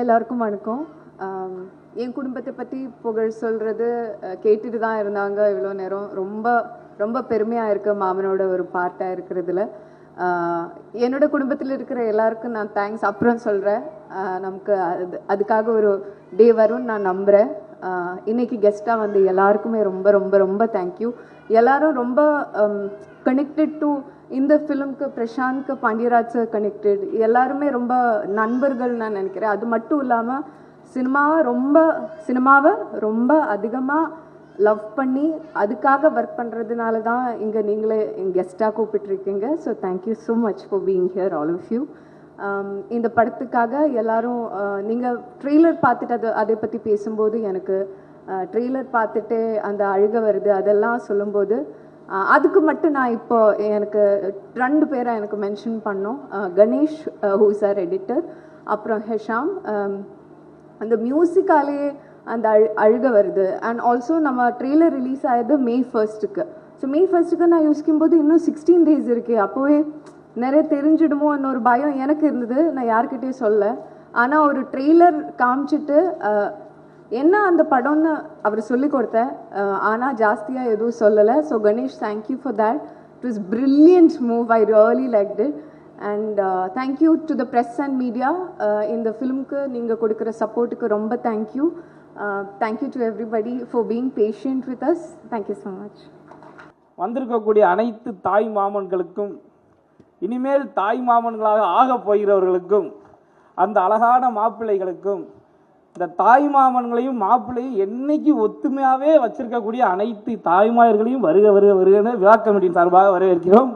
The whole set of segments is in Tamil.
எல்லாருக்கும் வணக்கம். என் குடும்பத்தை பற்றி புகழ் சொல்கிறது கேட்டுட்டு தான் இருந்தாங்க இவ்வளோ நேரம். ரொம்ப ரொம்ப பெருமையாக இருக்குது மாமனோட ஒரு பார்ட்டாக இருக்கிறதுல. என்னோட குடும்பத்தில் இருக்கிற எல்லாருக்கும் நான் தேங்க்ஸ் அப்புறம் சொல்கிறேன். நமக்கு அதுக்காக ஒரு டே வரும்னு நான் நம்புகிறேன். இன்றைக்கி கெஸ்ட்டாக வந்து எல்லாருக்குமே ரொம்ப ரொம்ப ரொம்ப தேங்க்யூ. எல்லோரும் ரொம்ப கனெக்டட் டு இந்த ஃபிலிம்க்கு பிரசாந்த்க்கு பாண்டியராஜ் சார் கனெக்டட். எல்லாருமே ரொம்ப நண்பர்கள் நான் நினைக்கிறேன். அது மட்டும் இல்லாமல் சினிமாவை ரொம்ப அதிகமாக லவ் பண்ணி அதுக்காக ஒர்க் பண்ணுறதுனால தான் இங்கே நீங்களே கெஸ்ட்டாக கூப்பிட்டுருக்கீங்க. So thank you so much for being here all of you. இந்த படத்துக்காக எல்லோரும் நீங்கள் ட்ரெய்லர் பார்த்துட்டு அதை பற்றி பேசும்போது எனக்கு ட்ரெய்லர் பார்த்துட்டு அந்த அழுக வருது அதெல்லாம் சொல்லும்போது அதுக்கு மட்டும் நான் இப்போ எனக்கு 2 பேரை எனக்கு மென்ஷன் பண்ணோம். கணேஷ் ஹூஸ் ஆர் எடிட்டர், அப்புறம் ஹெஷாம். அந்த மியூசிக்காலே அந்த அழுக வருது. அண்ட் ஆல்சோ நம்ம ட்ரெய்லர் ரிலீஸ் ஆகியது May 1st. So May 1st நான் யோசிக்கும்போது இன்னும் 16 days இருக்கு. அப்போவே நிறைய தெரிஞ்சிடுமோ இன்னொரு பயம் எனக்கு இருந்தது. நான் யார்கிட்டையும் சொல்ல. ஆனால் ஒரு ட்ரெய்லர் காமிச்சிட்டு என்ன அந்த படம்னு அவர் சொல்லி கொடுத்தேன். ஆனால் ஜாஸ்தியாக எதுவும் சொல்லலை. So Ganesh, thank you for that. It was brilliant move. I really liked it. And thank you to the press and media. இந்த ஃபிலிம்க்கு நீங்கள் கொடுக்குற சப்போர்ட்டுக்கு ரொம்ப thank you. Thank you to everybody for being patient with us. Thank you so much. வந்திருக்கக்கூடிய அனைத்து தாய் மாமன்களுக்கும், இனிமேல் தாய் மாமன்களாக ஆகப் போகிறவர்களுக்கும், அந்த அழகான மாப்பிள்ளைகளுக்கும், இந்த தாய் மாமன்களையும் மாப்பிள்ளையும் என்னைக்கு ஒத்துமையாகவே வச்சிருக்கக்கூடிய அனைத்து தாய்மார்களையும் வருக வருக வருகன்னு விழா கமிட்டியின் சார்பாக வரவேற்கிறோம்.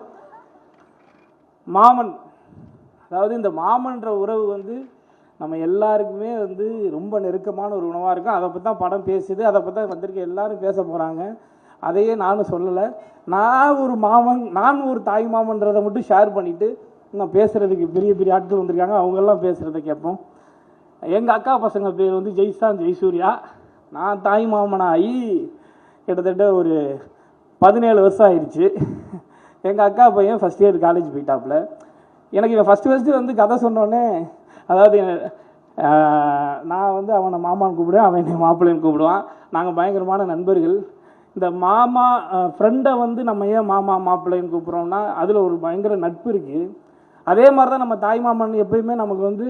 மாமன், அதாவது இந்த மாமன்ற உறவு வந்து நம்ம எல்லாருக்குமே வந்து ரொம்ப நெருக்கமான ஒரு உணவாக இருக்கும். அதை பற்றி தான் படம் பேசுது, அதை பற்றி தான் வந்திருக்க எல்லாரும் பேச போகிறாங்க. அதையே நானும் சொல்லலை. நான் ஒரு மாமன், நான் ஒரு தாய் மாமன்றதை மட்டும் ஷேர் பண்ணிவிட்டு நான் பேசுகிறதுக்கு பெரிய பெரிய ஆட்கள் வந்திருக்காங்க, அவங்கெல்லாம் பேசுகிறத கேட்போம். எங்கள் அக்கா பசங்க பேர் வந்து ஜெய்சாந்த், ஜெய்சூர்யா. நான் தாய் மாமனாகி கிட்டத்தட்ட ஒரு 17 வருஷம் ஆயிடுச்சு. எங்கள் அக்கா பையன் ஃபஸ்ட் இயர் காலேஜ் போயிட்டாப்புல. எனக்கு இவன் ஃபஸ்ட்டு வந்து கதை சொன்னோடனே, அதாவது நான் வந்து அவனை மாமான்னு கூப்பிடுவேன், அவன் என்னை மாப்பிள்ளைன்னு கூப்பிடுவான். நாங்கள் பயங்கரமான நண்பர்கள். இந்த மாமா ஃப்ரெண்டை வந்து நம்ம ஏன் மாமா மாப்பிள்ளைன்னு கூப்பிட்றோம்னா அதில் ஒரு பயங்கர நட்பு இருக்குது. அதே மாதிரி தான் நம்ம தாய் மாமன் எப்பயுமே நமக்கு வந்து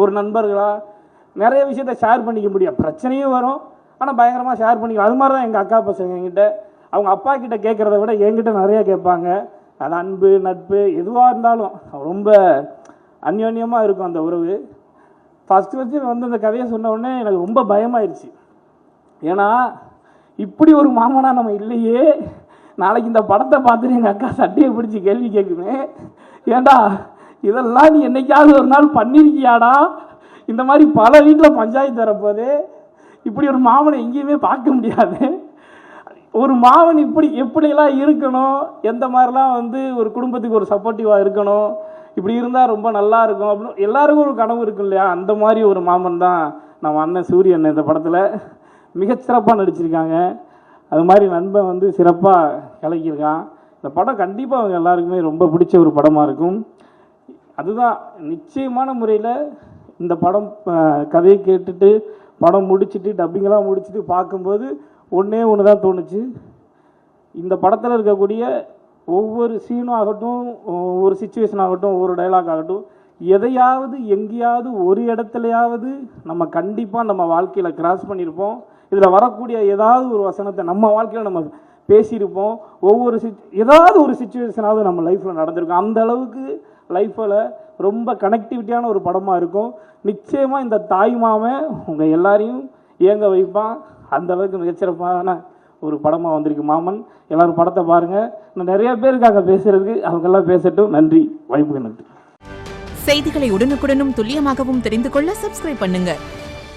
ஒரு நண்பர்களாக நிறைய விஷயத்த ஷேர் பண்ணிக்க முடியும். பிரச்சனையும் வரும், ஆனால் பயங்கரமாக ஷேர் பண்ணிக்கலாம். அது மாதிரி தான் எங்கள் அக்கா பசங்க என்கிட்ட அவங்க அப்பா கிட்ட கேட்குறத விட என்கிட்ட நிறையா கேட்பாங்க. அது அன்பு, நட்பு எதுவாக இருந்தாலும் ரொம்ப அந்யோன்யமாக இருக்கும் அந்த உறவு. ஃபஸ்ட்டு வந்து அந்த கதையை சொன்ன உடனே எனக்கு ரொம்ப பயமாயிருச்சு. ஏன்னா இப்படி ஒரு மாமனா நம்ம இல்லையே. நாளைக்கு இந்த படத்தை பார்த்துட்டு எங்கள் அக்கா சட்டையை பிடிச்சி கேள்வி கேட்குமே, ஏண்டா இதெல்லாம் நீ என்னைக்காவது ஒரு நாள் பண்ணியிருக்கியாடா? இந்த மாதிரி பல வீட்டில் பஞ்சாயத்து வரப்போது. இப்படி ஒரு மாமனை எங்கேயுமே பார்க்க முடியாது. ஒரு மாமன் எப்படியெல்லாம் இருக்கணும், எந்த மாதிரிலாம் வந்து ஒரு குடும்பத்துக்கு ஒரு சப்போர்ட்டிவாக இருக்கணும், இப்படி இருந்தால் ரொம்ப நல்லா இருக்கும் அப்படின்னு எல்லாருக்கும் ஒரு கனவு இருக்கும் இல்லையா? அந்த மாதிரி ஒரு மாமன் தான் நம்ம அண்ணன் சூரியன் இந்த படத்தில் மிகச்சிறப்பாக நடிச்சிருக்காங்க. அது மாதிரி நண்பன் வந்து சிறப்பாக கலக்கியிருக்கான். இந்த படம் கண்டிப்பாக அவங்க எல்லாருக்குமே ரொம்ப பிடிச்ச ஒரு படமாக இருக்கும். அதுதான் நிச்சயமான முறையில் இந்த படம் கதையை கேட்டுட்டு படம் முடிச்சுட்டு டப்பிங்கெல்லாம் முடிச்சுட்டு பார்க்கும்போது ஒன்று தான் தோணுச்சு. இந்த படத்தில் இருக்கக்கூடிய ஒவ்வொரு சீனும் ஆகட்டும், ஒவ்வொரு சுச்சுவேஷன் ஆகட்டும், ஒவ்வொரு டைலாக் ஆகட்டும், எதையாவது எங்கேயாவது ஒரு இடத்துலையாவது நம்ம கண்டிப்பாக நம்ம வாழ்க்கையில் கிராஸ் பண்ணியிருப்போம். இதில் வரக்கூடிய ஏதாவது ஒரு வசனத்தை நம்ம வாழ்க்கையில் நம்ம பேசியிருப்போம். ஏதாவது ஒரு சுச்சுவேஷனாவது நம்ம லைஃப்பில் நடந்திருக்கும். அந்த அளவுக்கு லைஃப்பில் ரொம்ப கனெக்டிவிட்டியான ஒரு படமாக இருக்கும். நிச்சயமாக இந்த தாய் மாமன் உங்கள் எல்லாரையும் இயங்க வைப்பான். அந்த அளவுக்கு மிகச்சிறப்பான ஒரு படமாக வந்திருக்கு மாமன். எல்லோரும் படத்தை பாருங்கள். இன்னும் நிறைய பேருக்காக பேசுகிறதுக்கு அவங்கெல்லாம் பேசட்டும். நன்றி, வாய்ப்புக்கு நன்றி. செய்திகளை உடனுக்குடனும் துல்லியமாகவும் தெரிந்து கொள்ள சப்ஸ்கிரைப் பண்ணுங்க.